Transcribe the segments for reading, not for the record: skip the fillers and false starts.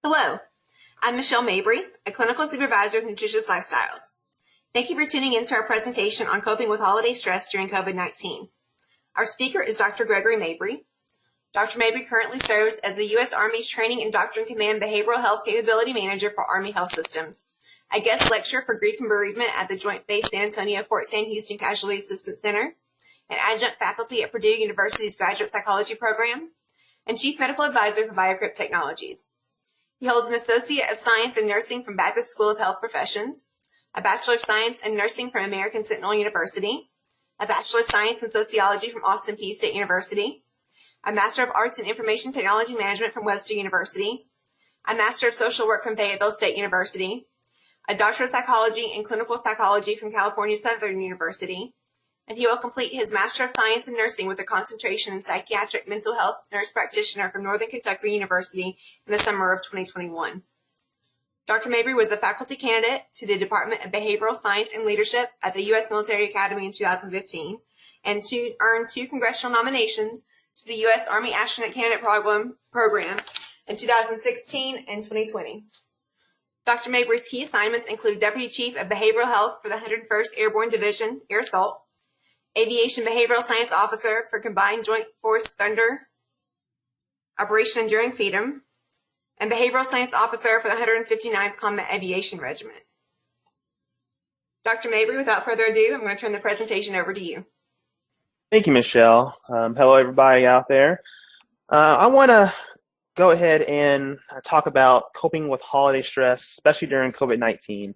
Hello, I'm Michelle Mabry, a clinical supervisor with Nutritious Lifestyles. Thank you for tuning in to our presentation on coping with holiday stress during COVID-19. Our speaker is Dr. Gregory Mabry. Dr. Mabry currently serves as the U.S. Army's Training and Doctrine Command Behavioral Health Capability Manager for Army Health Systems, a guest lecturer for grief and bereavement at the Joint Base San Antonio Fort Sam Houston Casualty Assistance Center, an adjunct faculty at Purdue University's Graduate Psychology Program, and Chief Medical Advisor for BioCrypt Technologies. He holds an Associate of Science in Nursing from Baptist School of Health Professions, a Bachelor of Science in Nursing from American Sentinel University, a Bachelor of Science in Sociology from Austin Peay State University, a Master of Arts in Information Technology Management from Webster University, a Master of Social Work from Fayetteville State University, a Doctor of Psychology in Clinical Psychology from California Southern University, and he will complete his Master of Science in Nursing with a concentration in Psychiatric Mental Health Nurse Practitioner from Northern Kentucky University in the summer of 2021. Dr. Mabry was a faculty candidate to the Department of Behavioral Science and Leadership at the U.S. Military Academy in 2015 and earned 2 congressional nominations to the U.S. Army Astronaut Candidate Program in 2016 and 2020. Dr. Mabry's key assignments include Deputy Chief of Behavioral Health for the 101st Airborne Division, Air Assault, Aviation Behavioral Science Officer for Combined Joint Force Thunder, Operation Enduring Freedom, and Behavioral Science Officer for the 159th Combat Aviation Regiment. Dr. Mabry, without further ado, I'm going to turn the presentation over to you. Thank you, Michelle. Hello, everybody out there. I want to go ahead and talk about coping with holiday stress, especially during COVID-19.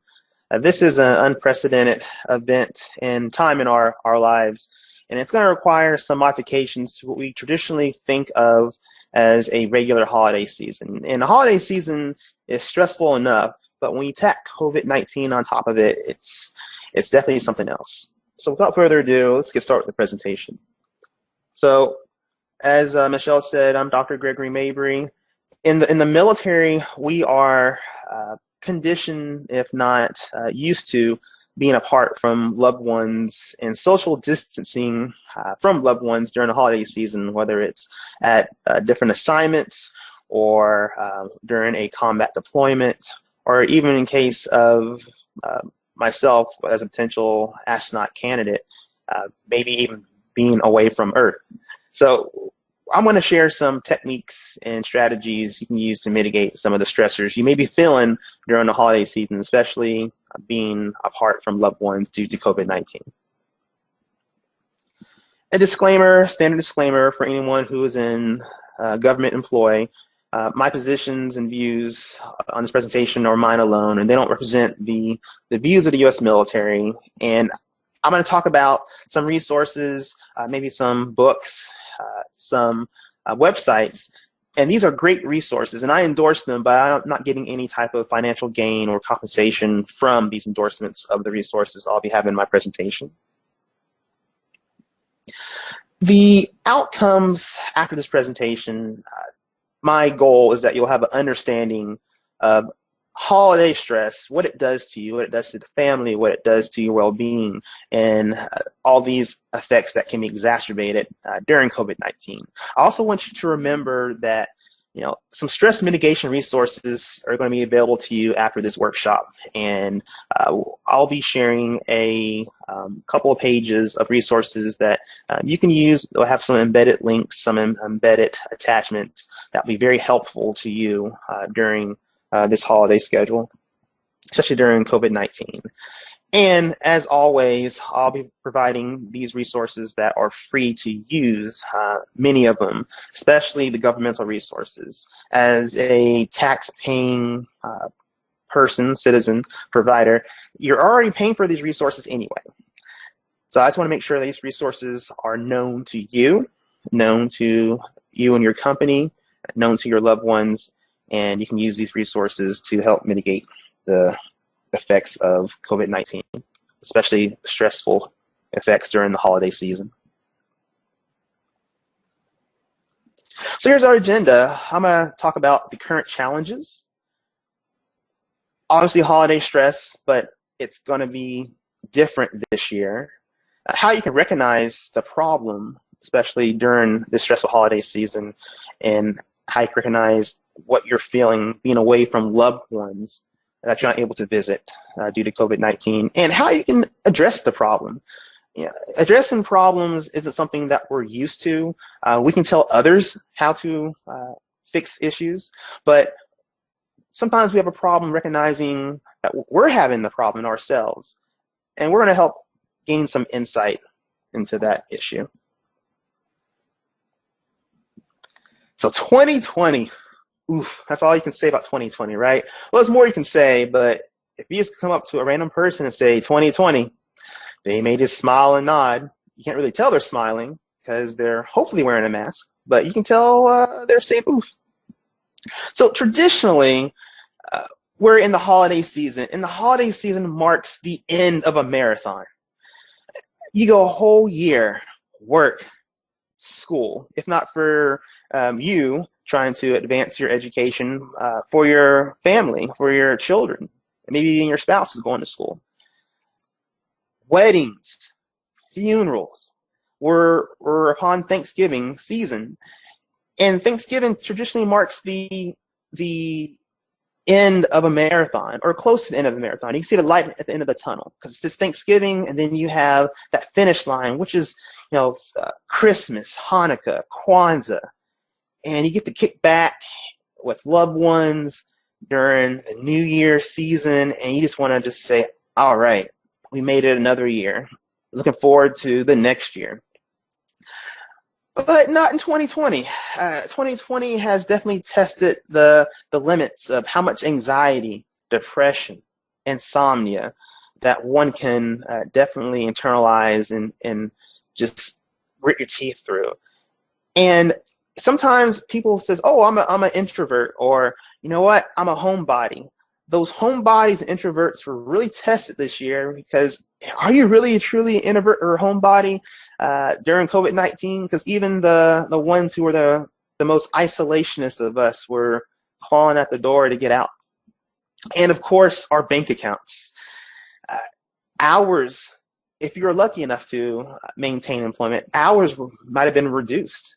This is an unprecedented event and time in our lives, and it's going to require some modifications to what we traditionally think of as a regular holiday season. And the holiday season is stressful enough, but when you tack COVID-19 on top of it, it's definitely something else. So without further ado, let's get started with the presentation. So as Michelle said, I'm Dr. Gregory Mabry. In the military, we are conditioned, if not used to, being apart from loved ones and social distancing from loved ones during the holiday season, whether it's at different assignments or during a combat deployment, or even in case of myself as a potential astronaut candidate, maybe even being away from Earth. So I'm going to share some techniques and strategies you can use to mitigate some of the stressors you may be feeling during the holiday season, especially being apart from loved ones due to COVID-19. A disclaimer, standard disclaimer for anyone who is in government employ. My positions and views on this presentation are mine alone, and they don't represent the views of the U.S. military. And I'm going to talk about some resources, maybe some books, some websites, and these are great resources, and I endorse them, but I'm not getting any type of financial gain or compensation from these endorsements of the resources I'll be having in my presentation. The outcomes after this presentation, my goal is that you'll have an understanding of holiday stress, what it does to you, what it does to the family, what it does to your well-being, and all these effects that can be exacerbated during COVID-19. I also want you to remember that some stress mitigation resources are going to be available to you after this workshop, and I'll be sharing a couple of pages of resources that you can use. They'll have some embedded links, some embedded attachments that will be very helpful to you during this holiday schedule, especially during COVID-19. And as always, I'll be providing these resources that are free to use, many of them, especially the governmental resources. As a tax-paying person, citizen, provider, you're already paying for these resources anyway. So I just want to make sure these resources are known to you and your company, known to your loved ones, and you can use these resources to help mitigate the effects of COVID-19, especially stressful effects during the holiday season. So here's our agenda. I'm going to talk about the current challenges. Obviously holiday stress, but it's going to be different this year. How you can recognize the problem, especially during this stressful holiday season, and how you can recognize what you're feeling being away from loved ones that you're not able to visit due to COVID-19, and how you can address the problem. Addressing problems isn't something that we're used to. We can tell others how to fix issues, but sometimes we have a problem recognizing that we're having the problem ourselves, and we're going to help gain some insight into that issue. So 2020, oof, that's all you can say about 2020, right? Well, there's more you can say, but if you just come up to a random person and say 2020, they may just smile and nod. You can't really tell they're smiling because they're hopefully wearing a mask, but you can tell they're saying oof. So traditionally, we're in the holiday season, and the holiday season marks the end of a marathon. You go a whole year, work, school, if not for you trying to advance your education for your family, for your children, and maybe even your spouse is going to school. Weddings, funerals were upon Thanksgiving season, and Thanksgiving traditionally marks the end of a marathon, or close to the end of the marathon. You can see the light at the end of the tunnel because it's Thanksgiving, and then you have that finish line, which is Christmas, Hanukkah, Kwanzaa, and you get to kick back with loved ones during the New Year season, and you just want to just say, all right, we made it another year. Looking forward to the next year. But not in 2020. 2020 has definitely tested the limits of how much anxiety, depression, insomnia that one can definitely internalize and just grit your teeth through. And sometimes people says, "Oh, I'm an introvert," or "You know what? I'm a homebody." Those homebodies and introverts were really tested this year because are you really truly an introvert or a homebody during COVID-19? Because even the ones who were the most isolationist of us were clawing at the door to get out. And of course, our bank accounts. Hours, if you were lucky enough to maintain employment, hours might have been reduced.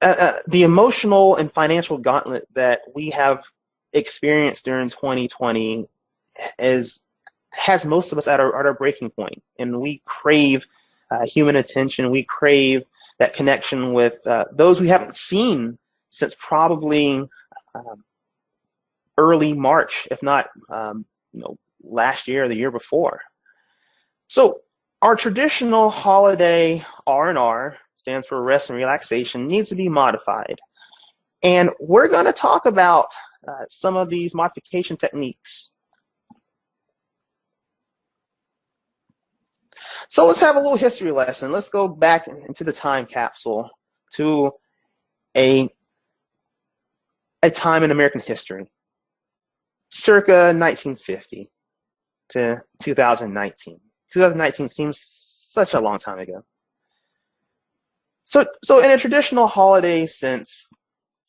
The emotional and financial gauntlet that we have experienced during 2020 has most of us at our breaking point, and we crave human attention. We crave that connection with those we haven't seen since probably early March, if not last year or the year before. So our traditional holiday R&R, stands for rest and relaxation, needs to be modified. And we're going to talk about some of these modification techniques. So let's have a little history lesson. Let's go back into the time capsule to a time in American history, circa 1950 to 2019. 2019 seems such a long time ago. So in a traditional holiday sense,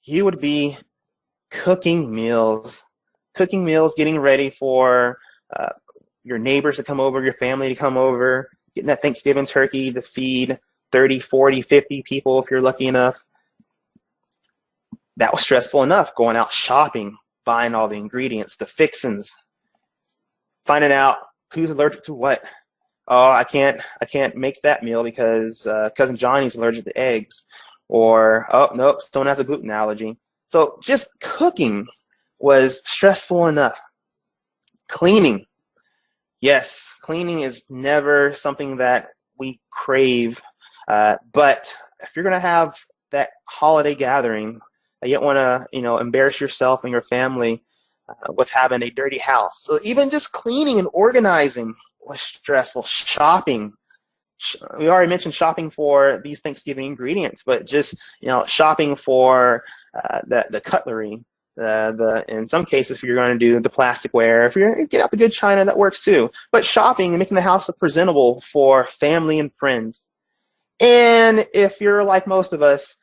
you would be cooking meals, getting ready for your neighbors to come over, your family to come over, getting that Thanksgiving turkey to feed 30, 40, 50 people if you're lucky enough. That was stressful enough, going out shopping, buying all the ingredients, the fixins, finding out who's allergic to what. Oh, I can't make that meal because Cousin Johnny's allergic to eggs. Or, oh, nope, someone has a gluten allergy. So just cooking was stressful enough. Cleaning. Yes, cleaning is never something that we crave. But if you're going to have that holiday gathering, you don't want to, embarrass yourself and your family with having a dirty house. So even just cleaning and organizing was stressful. Shopping. We already mentioned shopping for these Thanksgiving ingredients, but just shopping for the cutlery, in some cases, if you're going to do the plasticware, if you're get out the good china, that works too. But shopping and making the house look presentable for family and friends. And if you're like most of us,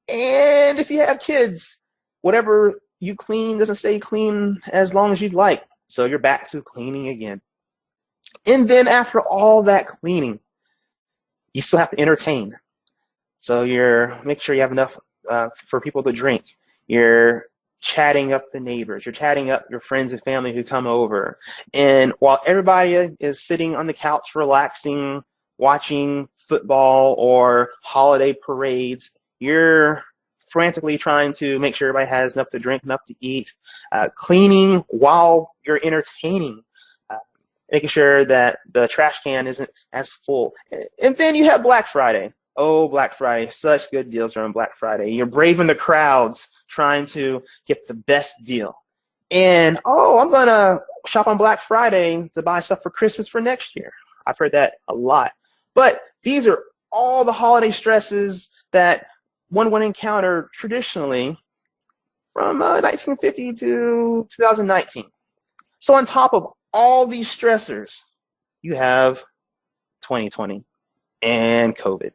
and if you have kids, whatever you clean doesn't stay clean as long as you'd like. So you're back to cleaning again. And then after all that cleaning, you still have to entertain. So make sure you have enough for people to drink. You're chatting up the neighbors. You're chatting up your friends and family who come over. And while everybody is sitting on the couch relaxing, watching football or holiday parades, you're frantically trying to make sure everybody has enough to drink, enough to eat, cleaning while you're entertaining, making sure that the trash can isn't as full. And then you have Black Friday. Oh, Black Friday, such good deals are on Black Friday. You're braving the crowds trying to get the best deal. And, I'm going to shop on Black Friday to buy stuff for Christmas for next year. I've heard that a lot. But these are all the holiday stresses that one would encounter traditionally from 1950 to 2019. So on top of all these stressors, you have 2020 and COVID.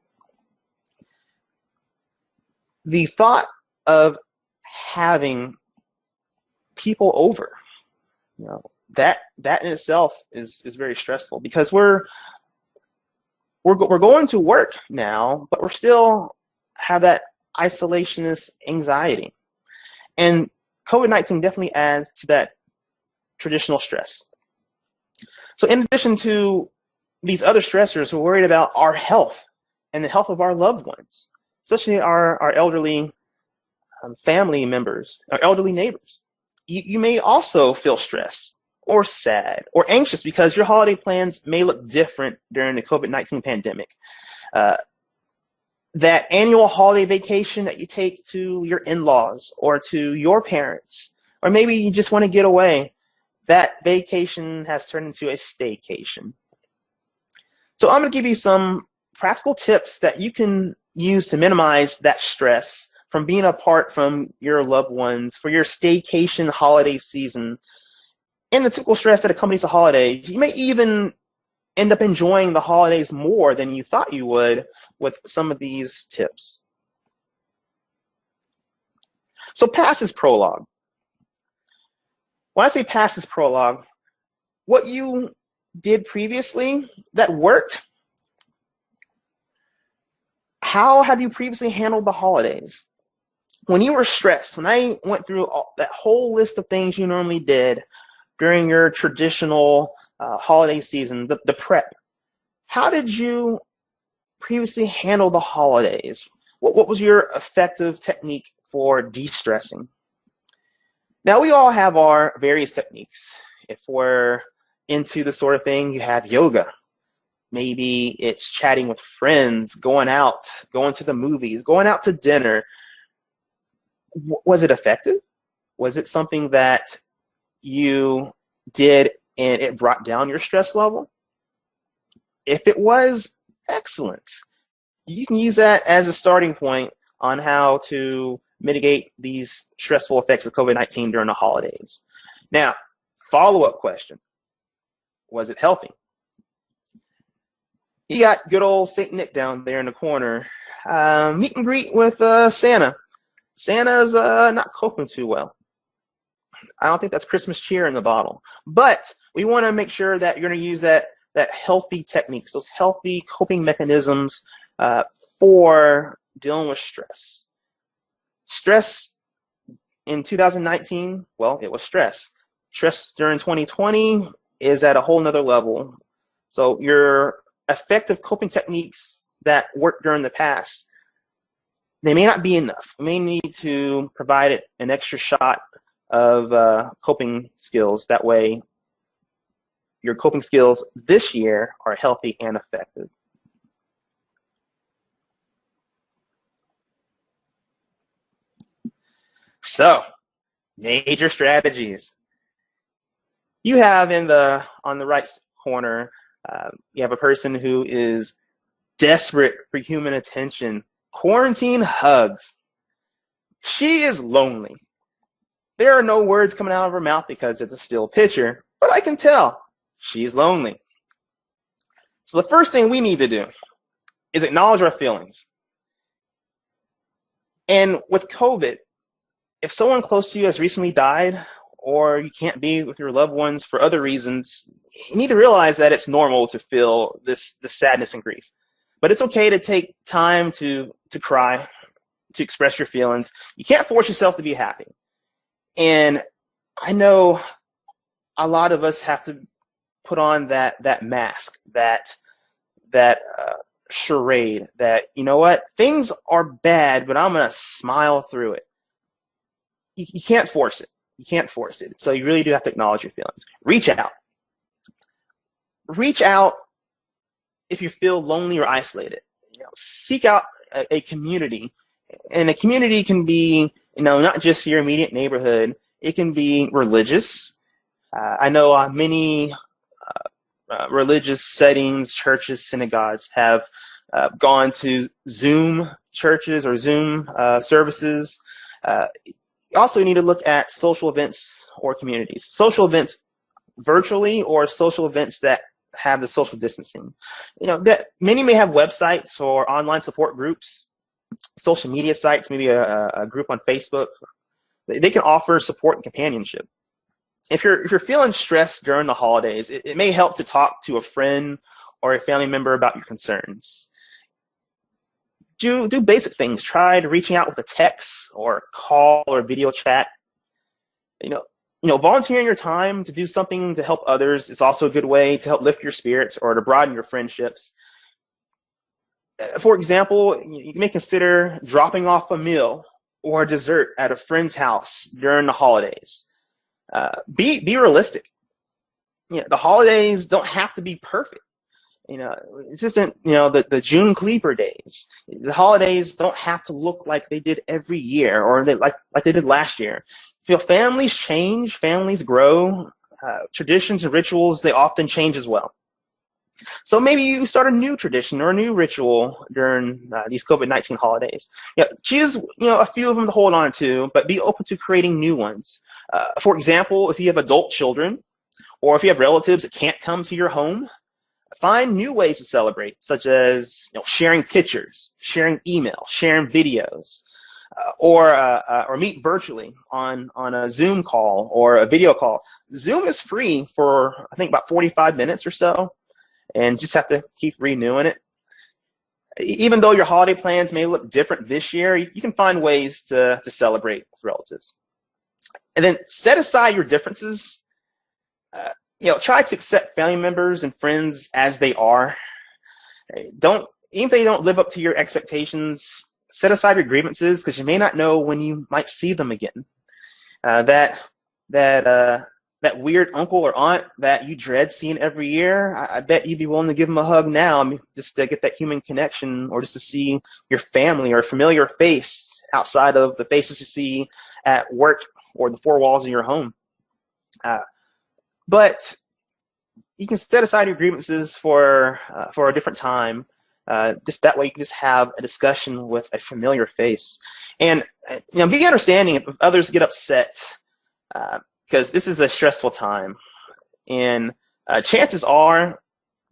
The thought of having people over, that in itself is very stressful, because we're going to work now, but we're still have that isolationist anxiety. And COVID-19 definitely adds to that traditional stress. So in addition to these other stressors, we're worried about our health and the health of our loved ones, especially our elderly family members, our elderly neighbors. You may also feel stressed or sad or anxious because your holiday plans may look different during the COVID-19 pandemic. That annual holiday vacation that you take to your in-laws or to your parents, or maybe you just want to get away, that vacation has turned into a staycation. So I'm going to give you some practical tips that you can use to minimize that stress from being apart from your loved ones for your staycation holiday season and the typical stress that accompanies the holidays. You may even end up enjoying the holidays more than you thought you would with some of these tips. So past is prologue. When I say past is prologue, what you did previously that worked, how have you previously handled the holidays? When you were stressed, when I went through that whole list of things you normally did during your traditional holiday season, the prep, how did you previously handle the holidays? What was your effective technique for de-stressing? Now, we all have our various techniques. If we're into the sort of thing, you have yoga. Maybe it's chatting with friends, going out, going to the movies, going out to dinner. Was it effective? Was it something that you did and it brought down your stress level? If it was, excellent. You can use that as a starting point on how to mitigate these stressful effects of COVID-19 during the holidays. Now, follow-up question. Was it healthy? You got good old St. Nick down there in the corner. Meet and greet with Santa. Santa's not coping too well. I don't think that's Christmas cheer in the bottle. But we want to make sure that you're going to use that healthy techniques, those healthy coping mechanisms for dealing with stress. Stress in 2019, well, it was stress. Stress during 2020 is at a whole nother level. So your effective coping techniques that worked during the past, they may not be enough. We may need to provide it an extra shot of coping skills. That way, your coping skills this year are healthy and effective. So, major strategies. You have on the right corner, you have a person who is desperate for human attention. Quarantine hugs. She is lonely. There are no words coming out of her mouth because it's a still picture, but I can tell she's lonely. So the first thing we need to do is acknowledge our feelings. And with COVID, if someone close to you has recently died, or you can't be with your loved ones for other reasons, you need to realize that it's normal to feel this sadness and grief. But it's okay to take time to cry, to express your feelings. You can't force yourself to be happy. And I know a lot of us have to put on that mask, that charade that, you know what, things are bad, but I'm going to smile through it. You can't force it. You can't force it. So you really do have to acknowledge your feelings. Reach out. Reach out if you feel lonely or isolated. Seek out a community. And a community can be, not just your immediate neighborhood. It can be religious. I know many religious settings, churches, synagogues have gone to Zoom churches or Zoom services. Also, you need to look at social events or communities. Social events virtually or social events that have the social distancing. That many may have websites or online support groups, social media sites, maybe a group on Facebook. They can offer support and companionship. If you're feeling stressed during the holidays, it may help to talk to a friend or a family member about your concerns. Do basic things. Try reaching out with a text or a call or a video chat. Volunteering your time to do something to help others is also a good way to help lift your spirits or to broaden your friendships. For example, you may consider dropping off a meal or a dessert at a friend's house during the holidays. Be realistic. The holidays don't have to be perfect. This isn't, the June Cleaver days. The holidays don't have to look like they did every year or like they did last year. Families change, families grow, traditions and rituals, they often change as well. So maybe you start a new tradition or a new ritual during these COVID-19 holidays. Choose, a few of them to hold on to, but be open to creating new ones. For example, if you have adult children or if you have relatives that can't come to your home, find new ways to celebrate, such as sharing pictures, sharing email, sharing videos, or meet virtually on a Zoom call or a video call. Zoom is free for, I think, about 45 minutes or so, and just have to keep renewing it. Even though your holiday plans may look different this year, you can find ways to celebrate with relatives. And then set aside your differences. Try to accept family members and friends as they are. Even if they don't live up to your expectations, set aside your grievances because you may not know when you might see them again. That weird uncle or aunt that you dread seeing every year, I bet you'd be willing to give them a hug now, just to get that human connection, or just to see your family or a familiar face outside of the faces you see at work or the four walls of your home. But you can set aside your grievances for a different time. Just that way you can just have a discussion with a familiar face. And be understanding if others get upset, because this is a stressful time. And chances are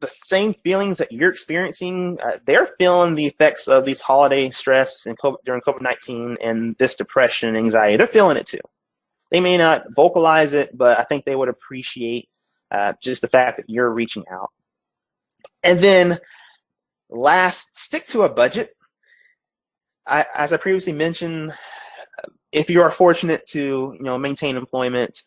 the same feelings that you're experiencing, they're feeling the effects of these holiday stress and during COVID-19 and this depression and anxiety. They're feeling it too. They may not vocalize it, but I think they would appreciate just the fact that you're reaching out. And then last, stick to a budget. As I previously mentioned, if you are fortunate to maintain employment,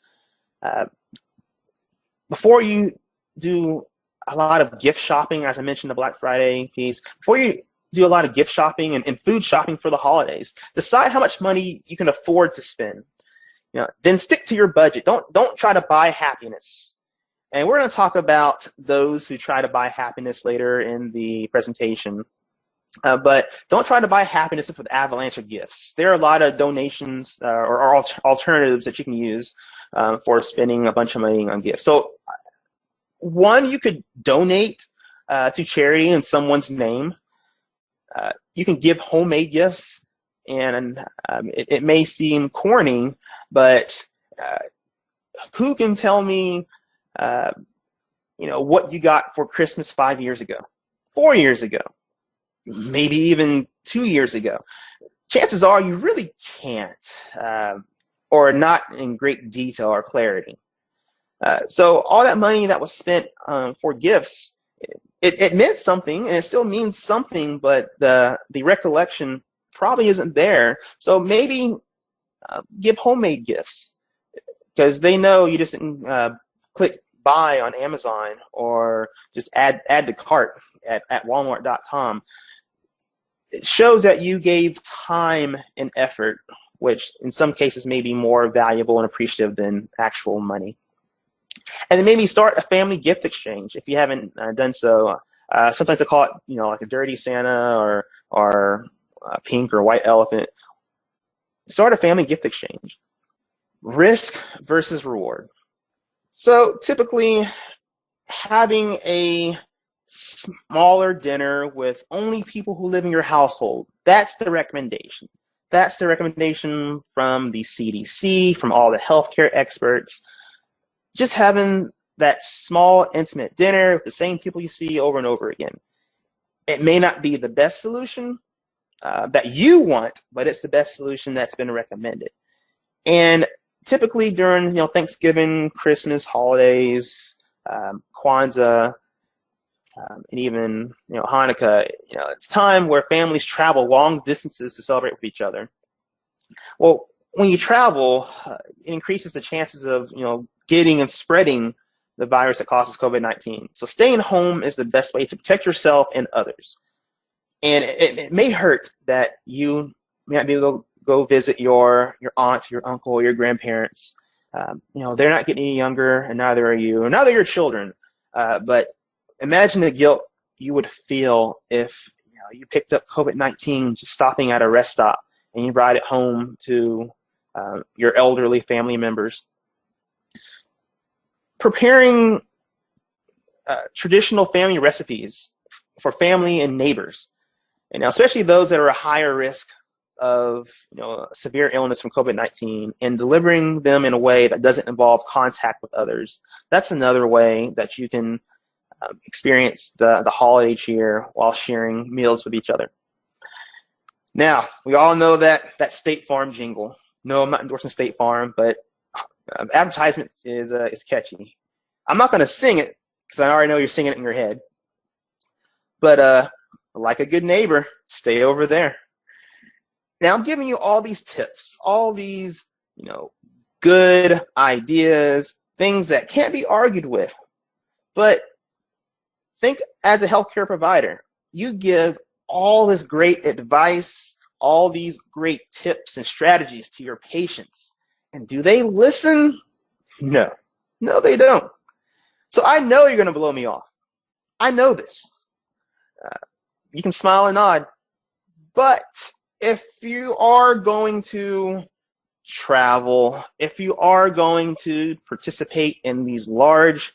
before you do a lot of gift shopping, as I mentioned the Black Friday piece, before you do a lot of gift shopping and food shopping for the holidays, decide how much money you can afford to spend. Then stick to your budget. Don't try to buy happiness. And we're going to talk about those who try to buy happiness later in the presentation. But don't try to buy happiness with an avalanche of gifts. There are a lot of donations or alternatives that you can use for spending a bunch of money on gifts. So one, you could donate to charity in someone's name. You can give homemade gifts, and it may seem corny, but who can tell me what you got for Christmas 5 years ago, 4 years ago, maybe even 2 years ago? Chances are you really can't, or not in great detail or clarity. So all that money that was spent for gifts, it meant something, and it still means something, but the recollection probably isn't there. So maybe give homemade gifts, because they know you just didn't click buy on Amazon or just add to cart at Walmart.com. It shows that you gave time and effort, which in some cases may be more valuable and appreciative than actual money. And then maybe start a family gift exchange if you haven't done so. Sometimes they call it, like a dirty Santa or pink or white elephant. Start a family gift exchange. Risk versus reward. So typically, having a smaller dinner with only people who live in your household, that's the recommendation. That's the recommendation from the CDC, from all the healthcare experts. Just having that small, intimate dinner with the same people you see over and over again. It may not be the best solution that you want, but it's the best solution that's been recommended. And typically during Thanksgiving, Christmas, holidays, Kwanzaa, and even Hanukkah, it's time where families travel long distances to celebrate with each other. Well, when you travel, it increases the chances of getting and spreading the virus that causes COVID-19. So staying home is the best way to protect yourself and others. And it may hurt that you may not be able to go visit your aunt, your uncle, your grandparents. They're not getting any younger, and neither are you, and neither are your children. But imagine the guilt you would feel if you picked up COVID-19 just stopping at a rest stop and you brought it home to your elderly family members. Preparing traditional family recipes for family and neighbors, and especially those that are at higher risk of severe illness from COVID-19, and delivering them in a way that doesn't involve contact with others. That's another way that you can experience the holiday cheer while sharing meals with each other. Now, we all know that State Farm jingle. No, I'm not endorsing State Farm, but advertisement is catchy. I'm not going to sing it because I already know you're singing it in your head. But like a good neighbor, stay over there. Now, I'm giving you all these tips, all these good ideas, things that can't be argued with. But think as a healthcare provider, you give all this great advice, all these great tips and strategies to your patients. And do they listen? No. No, they don't. So I know you're going to blow me off. I know this. You can smile and nod. But if you are going to travel, if you are going to participate in these large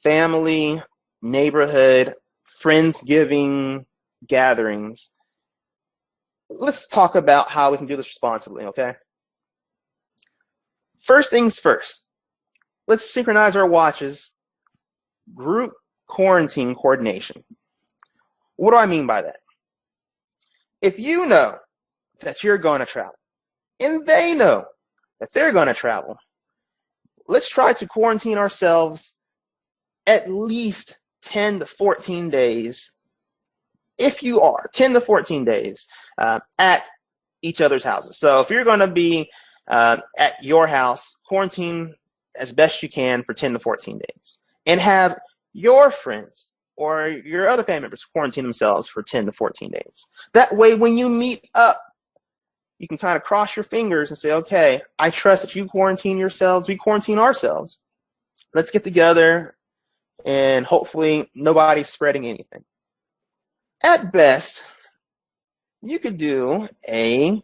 family, neighborhood, Friendsgiving gatherings, let's talk about how we can do this responsibly, okay? First things first, let's synchronize our watches. Group quarantine coordination. What do I mean by that? If you know that you're going to travel, and they know that they're going to travel, let's try to quarantine ourselves at least 10 to 14 days, if you are, 10 to 14 days at each other's houses. So if you're going to be at your house, quarantine as best you can for 10 to 14 days. And have your friends or your other family members quarantine themselves for 10 to 14 days. That way, when you meet up, you can kind of cross your fingers and say, okay, I trust that you quarantine yourselves, we quarantine ourselves. Let's get together, and hopefully nobody's spreading anything. At best, you could do a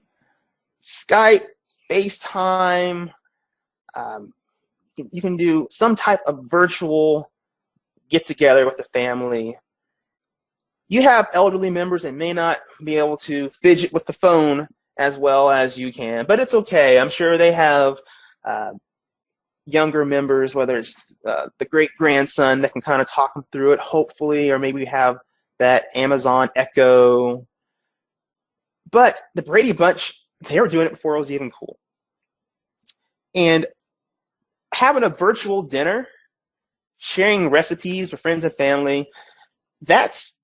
Skype, FaceTime, you can do some type of virtual get-together with the family. You have elderly members that may not be able to fidget with the phone as well as you can, but it's okay. I'm sure they have younger members, whether it's the great-grandson that can kind of talk them through it, hopefully, or maybe we have that Amazon Echo. But the Brady Bunch, they were doing it before it was even cool. And having a virtual dinner, sharing recipes with friends and family, that's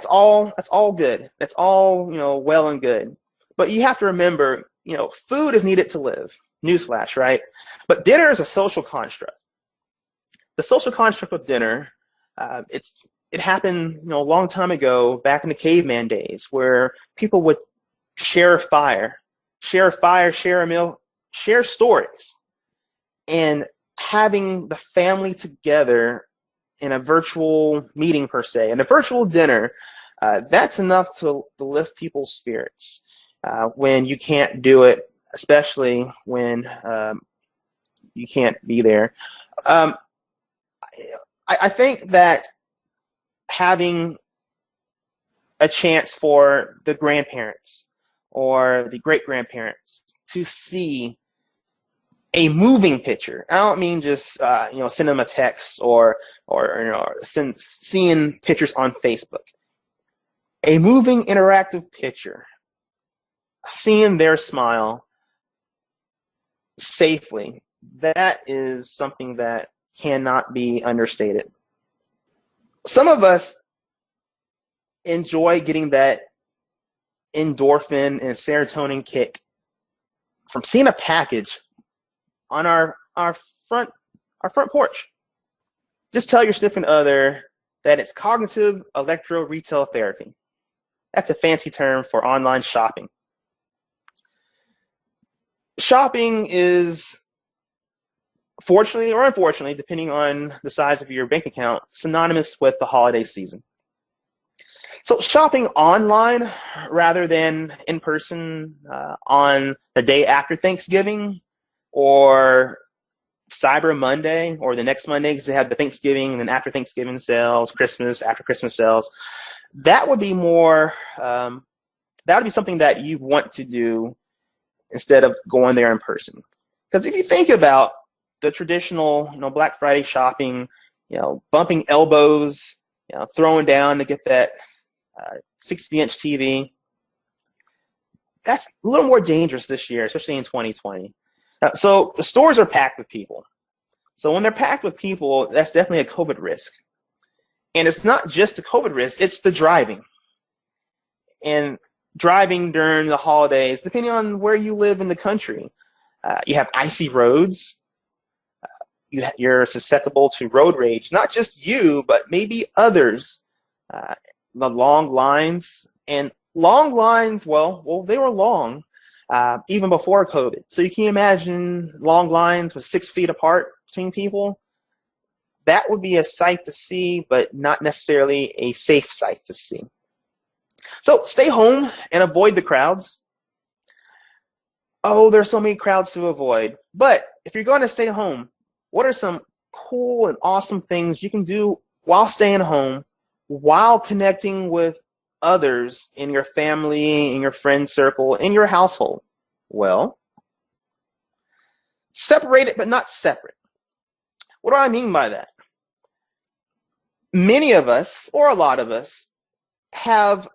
all good. That's all well and good. But you have to remember, food is needed to live. Newsflash, right? But dinner is a social construct. The social construct of dinner, it happened, a long time ago, back in the caveman days, where people would share a fire, share a meal, share stories, and having the family together in a virtual meeting per se, and a virtual dinner, that's enough to lift people's spirits when you can't do it, especially when you can't be there. I think that having a chance for the grandparents or the great-grandparents to see a moving picture. I don't mean just send them a text or seeing pictures on Facebook. A moving, interactive picture, seeing their smile safely, that is something that cannot be understated. Some of us enjoy getting that endorphin and serotonin kick from seeing a package on our front porch. Just tell your significant other that it's cognitive electro retail therapy. That's a fancy term for online shopping. Shopping is, fortunately or unfortunately, depending on the size of your bank account, synonymous with the holiday season. So shopping online rather than in person on the day after Thanksgiving or Cyber Monday or the next Monday, because they have the Thanksgiving and then after Thanksgiving sales, Christmas, after Christmas sales, that would be more, that would be something that you want to do instead of going there in person. Because if you think about the traditional, Black Friday shopping, bumping elbows, throwing down to get that 60-inch TV, that's a little more dangerous this year, especially in 2020. So the stores are packed with people. So when they're packed with people, that's definitely a COVID risk. And it's not just the COVID risk, it's the driving. And driving during the holidays, depending on where you live in the country, you have icy roads. You're susceptible to road rage, not just you, but maybe others. The long lines, and long lines, well, they were long even before COVID. So you can imagine long lines with 6 feet apart between people. That would be a sight to see, but not necessarily a safe sight to see. So stay home and avoid the crowds. Oh, there's so many crowds to avoid. But if you're going to stay home, what are some cool and awesome things you can do while staying home, while connecting with others in your family, in your friend circle, in your household? Well, separated but not separate. What do I mean by that? Many of us, or a lot of us, have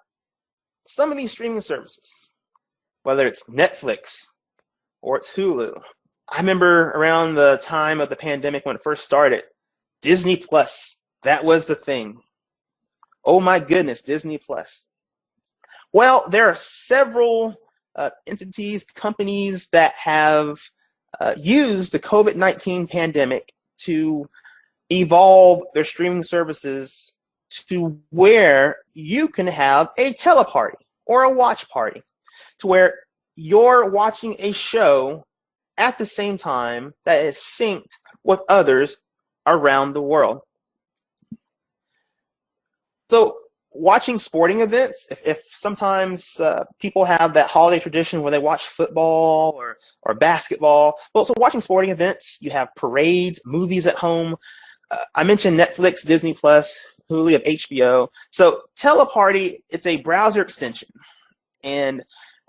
some of these streaming services, whether it's Netflix or it's Hulu. I remember around the time of the pandemic when it first started, Disney Plus, that was the thing. Oh my goodness, Disney Plus. Well, there are several entities, companies that have used the COVID-19 pandemic to evolve their streaming services to where you can have a teleparty or a watch party, to where you're watching a show at the same time that is synced with others around the world. So watching sporting events, if sometimes people have that holiday tradition where they watch football or basketball, well, so watching sporting events, you have parades, movies at home. I mentioned Netflix, Disney Plus, Hulu, have HBO. So Teleparty, it's a browser extension. And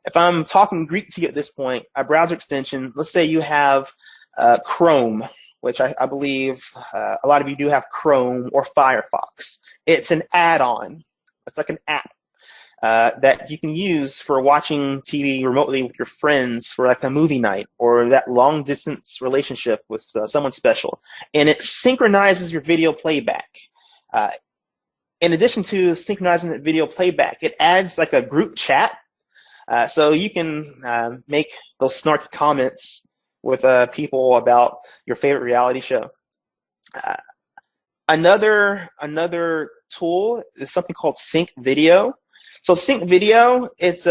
if I'm talking Greek to you at this point, a browser extension, let's say you have Chrome, which I believe a lot of you do have Chrome or Firefox. It's an add-on. It's like an app that you can use for watching TV remotely with your friends for like a movie night or that long-distance relationship with someone special. And it synchronizes your video playback. In addition to synchronizing the video playback, it adds like a group chat So you can make those snarky comments with people about your favorite reality show. Uh, another tool is something called sync video. So sync video, it's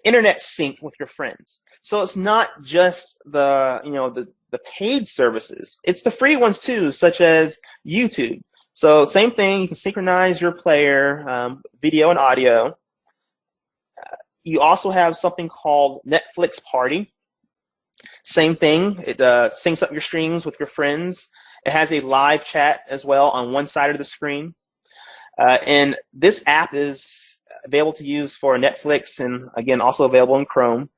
internet sync with your friends. So it's not just the paid services. It's the free ones too, such as YouTube. So same thing, you can synchronize your player, video and audio. You also have something called Netflix Party. Same thing, it syncs up your streams with your friends. It has a live chat as well on one side of the screen. And this app is available to use for Netflix and, again, also available in Chrome.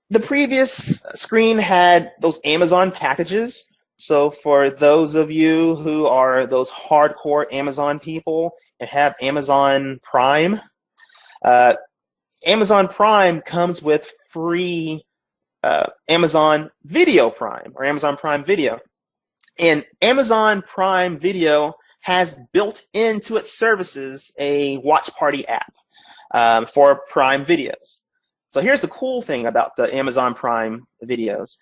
The previous screen had those Amazon packages. So for those of you who are those hardcore Amazon people and have Amazon Prime, Amazon Prime comes with free Amazon Video Prime or Amazon Prime Video. And Amazon Prime Video has built into its services a watch party app for Prime videos. So here's the cool thing about the Amazon Prime videos.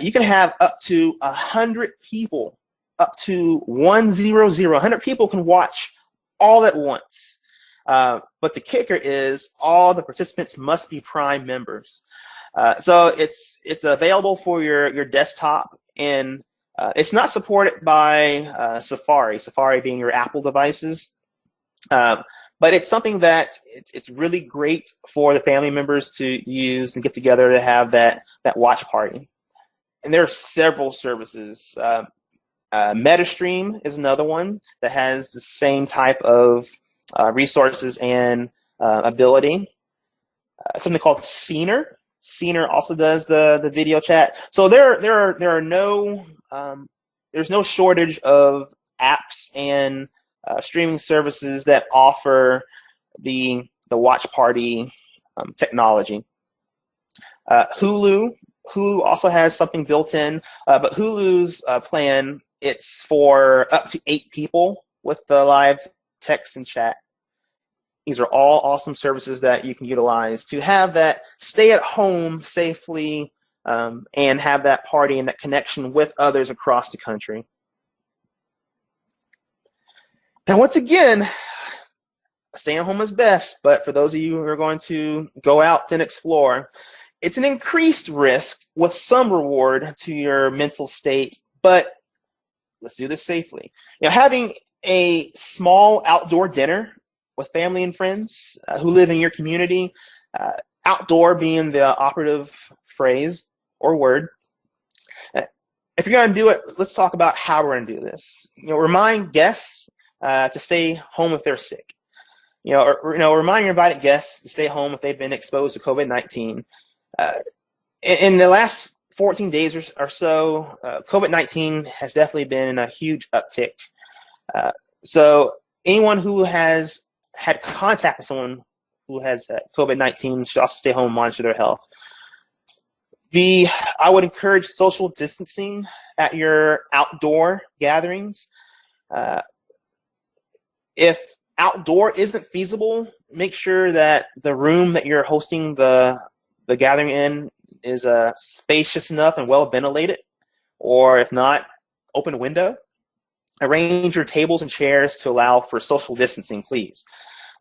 You can have up to 100 people, up to 100 people can watch all at once. But the kicker is all the participants must be Prime members. So it's available for your desktop, and it's not supported by Safari being your Apple devices. But it's something that it's really great for the family members to use and get together to have that watch party. And there are several services. MetaStream is another one that has the same type of resources and ability. Something called Scener. Scener also does the video chat. So there's no shortage of apps and streaming services that offer the watch party technology. Hulu also has something built in, but Hulu's plan, it's for up to 8 people with the live text and chat. These are all awesome services that you can utilize to have that stay at home safely and have that party and that connection with others across the country. Now, once again, staying home is best, but for those of you who are going to go out and explore, it's an increased risk with some reward to your mental state, but let's do this safely. Having a small outdoor dinner with family and friends who live in your community, outdoor being the operative phrase or word. If you're going to do it, let's talk about how we're going to do this. Remind guests to stay home if they're sick. Remind your invited guests to stay home if they've been exposed to COVID-19. In the last 14 days or so, COVID-19 has definitely been a huge uptick. So anyone who has had contact with someone who has COVID-19 should also stay home and monitor their health. I would encourage social distancing at your outdoor gatherings. If outdoor isn't feasible, make sure that the room that you're hosting the gathering in is spacious enough and well ventilated, or if not, open a window. Arrange your tables and chairs to allow for social distancing, please.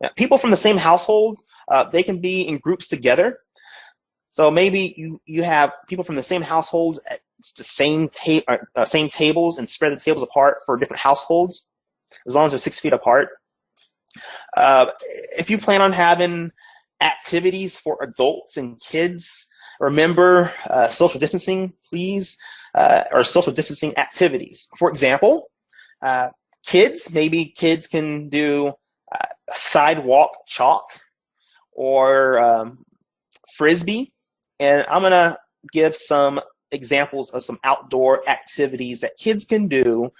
Now, people from the same household, they can be in groups together. So maybe you have people from the same households at the same tables and spread the tables apart for different households, as long as they're 6 feet apart. If you plan on having activities for adults and kids, remember social distancing, please, or social distancing activities. For example, maybe kids can do sidewalk chalk or frisbee. And I'm going to give some examples of some outdoor activities that kids can do,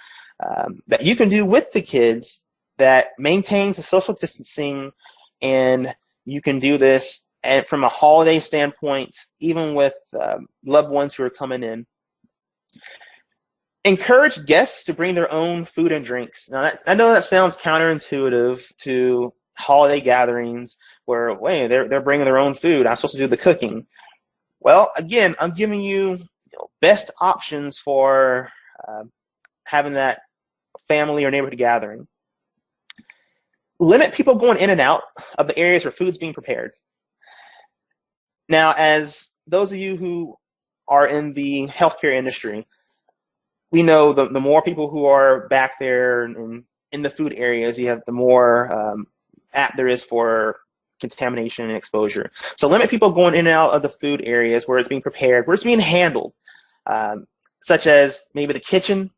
that you can do with the kids, that maintains the social distancing, and you can do this from a holiday standpoint, even with loved ones who are coming in. Encourage guests to bring their own food and drinks. Now, I know that sounds counterintuitive to holiday gatherings, where, wait, they're bringing their own food. I'm supposed to do the cooking. Well, again, I'm giving you, best options for having that family or neighborhood gathering. Limit people going in and out of the areas where food's being prepared. Now, as those of you who are in the healthcare industry, we know the more people who are back there in the food areas, you have the more apt there is for contamination and exposure. So limit people going in and out of the food areas where it's being prepared, where it's being handled, such as maybe the kitchen,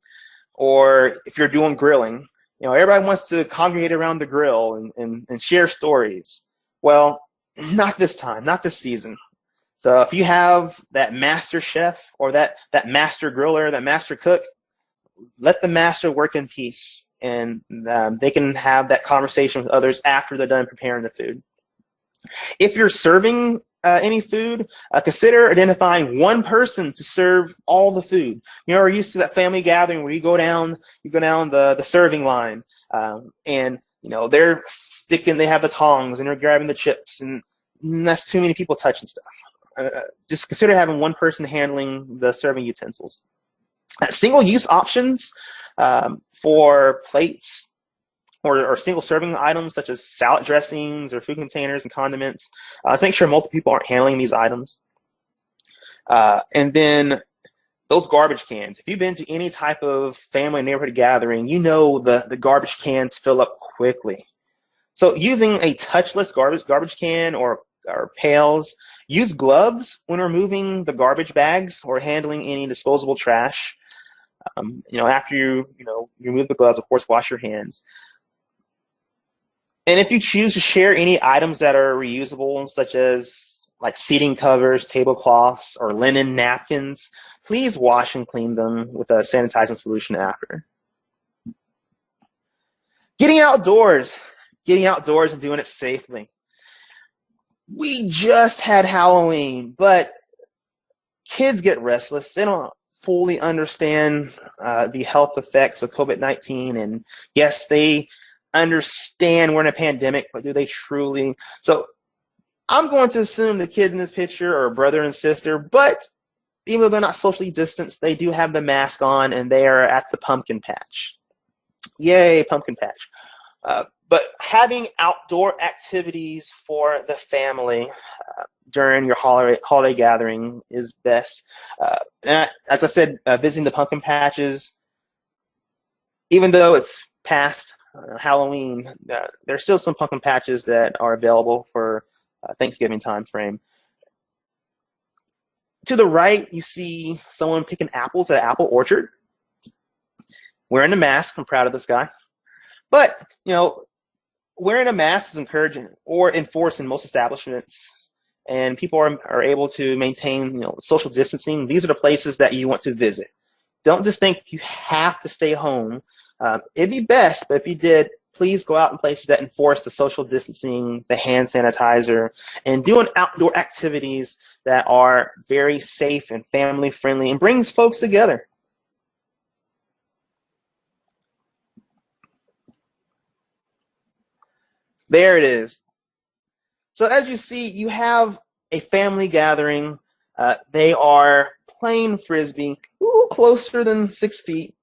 or if you're doing grilling. Everybody wants to congregate around the grill and share stories. Well, not this time, not this season. So if you have that master chef or that master griller, that master cook, let the master work in peace, and they can have that conversation with others after they're done preparing the food. If you're serving any food, consider identifying one person to serve all the food. We're used to that family gathering where you go down the serving line, and they're sticking, they have the tongs and they're grabbing the chips, and that's too many people touching stuff. Just consider having one person handling the serving utensils. Single-use options for plates or single serving items such as salad dressings or food containers and condiments. Let's make sure multiple people aren't handling these items. And then those garbage cans. If you've been to any type of family neighborhood gathering, the garbage cans fill up quickly. So using a touchless garbage can or pails, use gloves when removing the garbage bags or handling any disposable trash. After you remove the gloves, of course, wash your hands. And if you choose to share any items that are reusable, such as like seating covers, tablecloths, or linen napkins, please wash and clean them with a sanitizing solution after. Getting outdoors and doing it safely. We just had Halloween, but kids get restless. They don't fully understand the health effects of COVID-19. And yes, they understand we're in a pandemic, but do they truly? So I'm going to assume the kids in this picture are brother and sister, but even though they're not socially distanced, they do have the mask on and they are at the pumpkin patch. Yay, pumpkin patch. But having outdoor activities for the family during your holiday gathering is best. And as I said, visiting the pumpkin patches, even though it's past Halloween, there's still some pumpkin patches that are available for Thanksgiving time frame. To the right, you see someone picking apples at an apple orchard, wearing a mask. I'm proud of this guy. But, wearing a mask is encouraging or enforced in most establishments, and people are able to maintain, social distancing. These are the places that you want to visit. Don't just think you have to stay home. It'd be best, but if you did, please go out in places that enforce the social distancing, the hand sanitizer, and doing outdoor activities that are very safe and family friendly and brings folks together. There it is. So as you see, you have a family gathering. They are playing Frisbee, a little closer than 6 feet,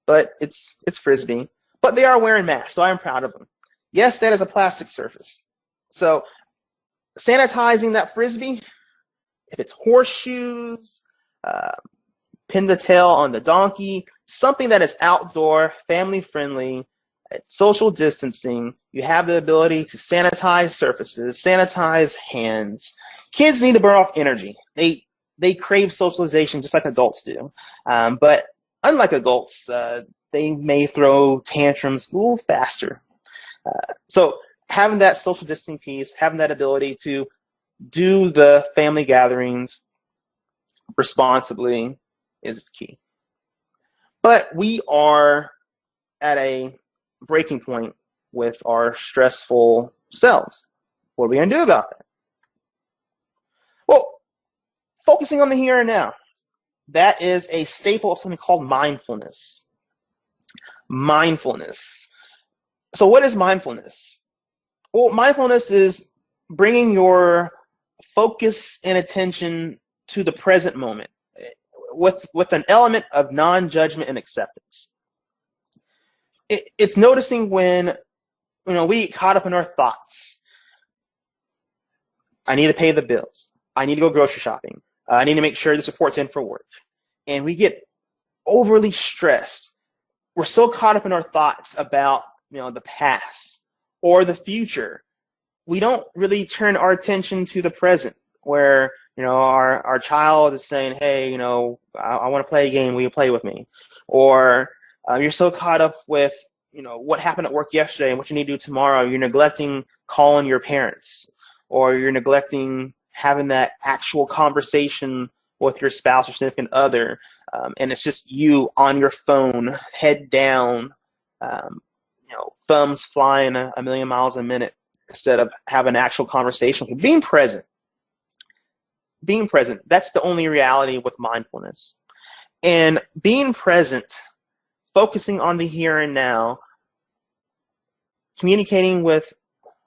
but it's Frisbee. But they are wearing masks, so I'm proud of them. Yes, that is a plastic surface. So sanitizing that Frisbee, if it's horseshoes, pin the tail on the donkey, something that is outdoor, family friendly, social distancing, you have the ability to sanitize surfaces, sanitize hands. Kids need to burn off energy. They crave socialization just like adults do. But unlike adults, they may throw tantrums a little faster. So having that social distancing piece, having that ability to do the family gatherings responsibly is key. But we are at a breaking point with our stressful selves. What are we going to do about that? Well, focusing on the here and now. That is a staple of something called mindfulness. Mindfulness. So what is mindfulness? Well, mindfulness is bringing your focus and attention to the present moment with an element of non-judgment and acceptance. It's noticing when we get caught up in our thoughts. I need to pay the bills. I need to go grocery shopping. I need to make sure the support's in for work. And we get overly stressed. We're so caught up in our thoughts about the past or the future. We don't really turn our attention to the present, where our child is saying, hey, I want to play a game. Will you play with me? Or you're so caught up with what happened at work yesterday and what you need to do tomorrow. You're neglecting calling your parents, or you're neglecting having that actual conversation with your spouse or significant other, and it's just you on your phone, head down, thumbs flying a million miles a minute, instead of having an actual conversation. Being present, that's the only reality with mindfulness. And being present, focusing on the here and now, communicating with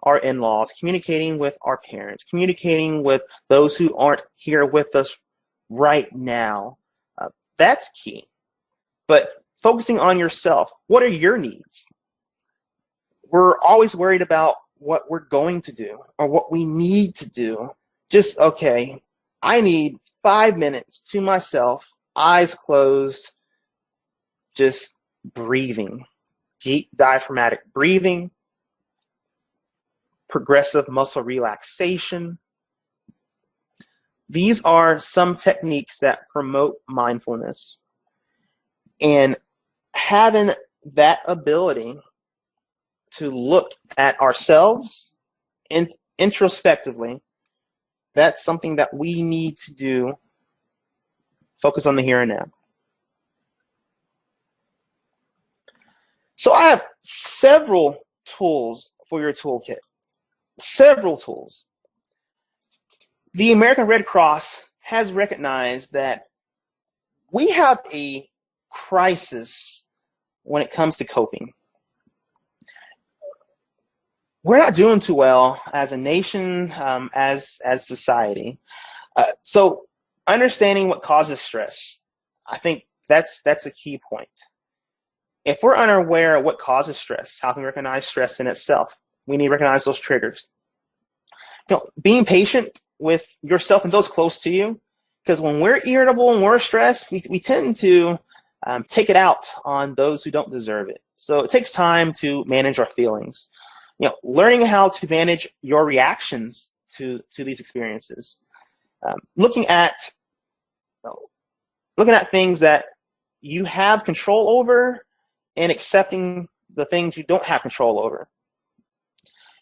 our in-laws, communicating with our parents, communicating with those who aren't here with us right now, that's key. But focusing on yourself, what are your needs? We're always worried about what we're going to do or what we need to do. Just, okay, I need 5 minutes to myself, eyes closed, just breathing, deep diaphragmatic breathing, progressive muscle relaxation. These are some techniques that promote mindfulness. And having that ability to look at ourselves introspectively, that's something that we need to do. Focus on the here and now. So I have several tools for your toolkit. Several tools. The American Red Cross has recognized that we have a crisis when it comes to coping. We're not doing too well as a nation, as society. So understanding what causes stress, I think that's a key point. If we're unaware of what causes stress, how can we recognize stress in itself? We need to recognize those triggers. Being patient with yourself and those close to you, because when we're irritable and we're stressed, we tend to take it out on those who don't deserve it. So it takes time to manage our feelings. Learning how to manage your reactions to these experiences. Looking at things that you have control over and accepting the things you don't have control over.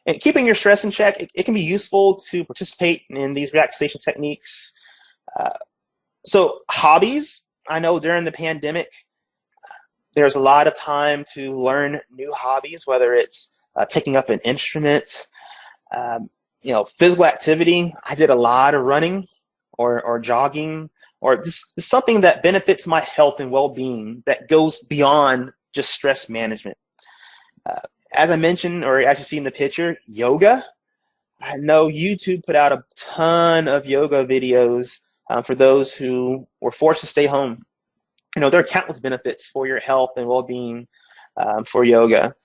And keeping your stress in check, it can be useful to participate in these relaxation techniques. So hobbies, I know during the pandemic, there's a lot of time to learn new hobbies, whether it's taking up an instrument, physical activity. I did a lot of running or jogging, or just something that benefits my health and well-being that goes beyond just stress management. As I mentioned, or as you see in the picture, yoga. I know YouTube put out a ton of yoga videos for those who were forced to stay home. There are countless benefits for your health and well-being for yoga.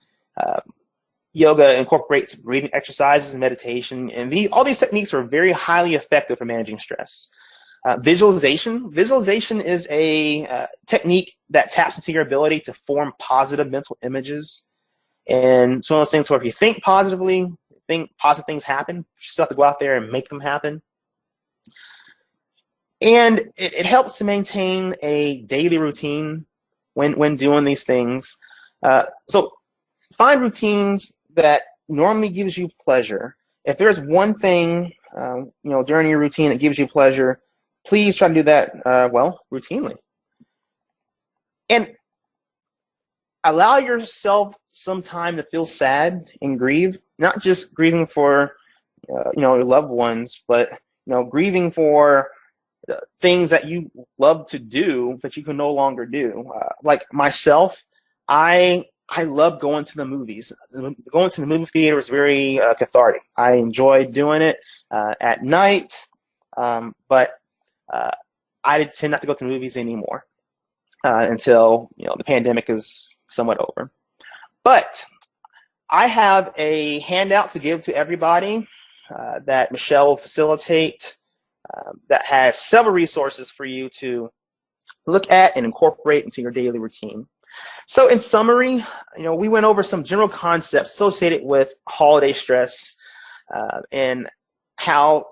Yoga incorporates breathing exercises and meditation, and all these techniques are very highly effective for managing stress. Visualization. Visualization is a technique that taps into your ability to form positive mental images. And it's one of those things where if you think positively, think positive things happen. You just have to go out there and make them happen. And it helps to maintain a daily routine when doing these things. So find routines that normally gives you pleasure. If there's one thing, during your routine that gives you pleasure, please try to do that, routinely. And allow yourself some time to feel sad and grieve, not just grieving for, your loved ones, but, grieving for things that you love to do that you can no longer do. Like myself, I I love going to the movies. Going to the movie theater is very cathartic. I enjoy doing it at night, but uh, I tend not to go to the movies anymore until the pandemic is somewhat over. But I have a handout to give to everybody that Michelle will facilitate that has several resources for you to look at and incorporate into your daily routine. So in summary, we went over some general concepts associated with holiday stress and how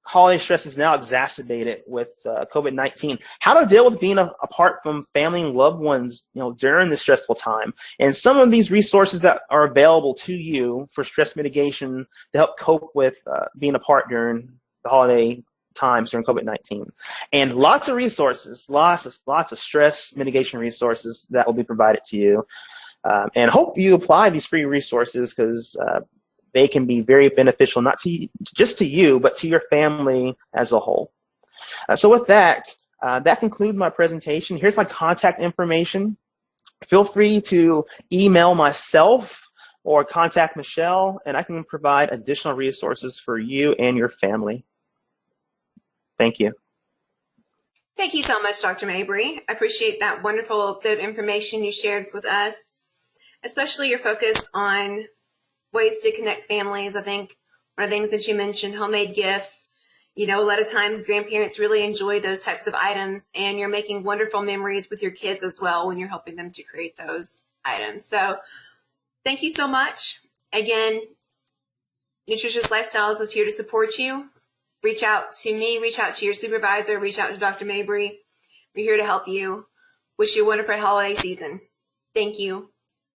holiday stress is now exacerbated with COVID-19. How to deal with being apart from family and loved ones, during this stressful time, and some of these resources that are available to you for stress mitigation to help cope with being apart during the holiday times during COVID-19, and lots of resources, lots of stress mitigation resources that will be provided to you, and hope you apply these free resources because they can be very beneficial, not just to you, but to your family as a whole. So with that, that concludes my presentation. Here's my contact information. Feel free to email myself or contact Michelle, and I can provide additional resources for you and your family. Thank you. Thank you so much, Dr. Mabry. I appreciate that wonderful bit of information you shared with us, especially your focus on ways to connect families. I think one of the things that you mentioned, homemade gifts. A lot of times grandparents really enjoy those types of items, and you're making wonderful memories with your kids as well when you're helping them to create those items. So thank you so much. Again, Nutritious Lifestyles is here to support you. Reach out to me, reach out to your supervisor, reach out to Dr. Mabry. We're here to help you. Wish you a wonderful holiday season. Thank you.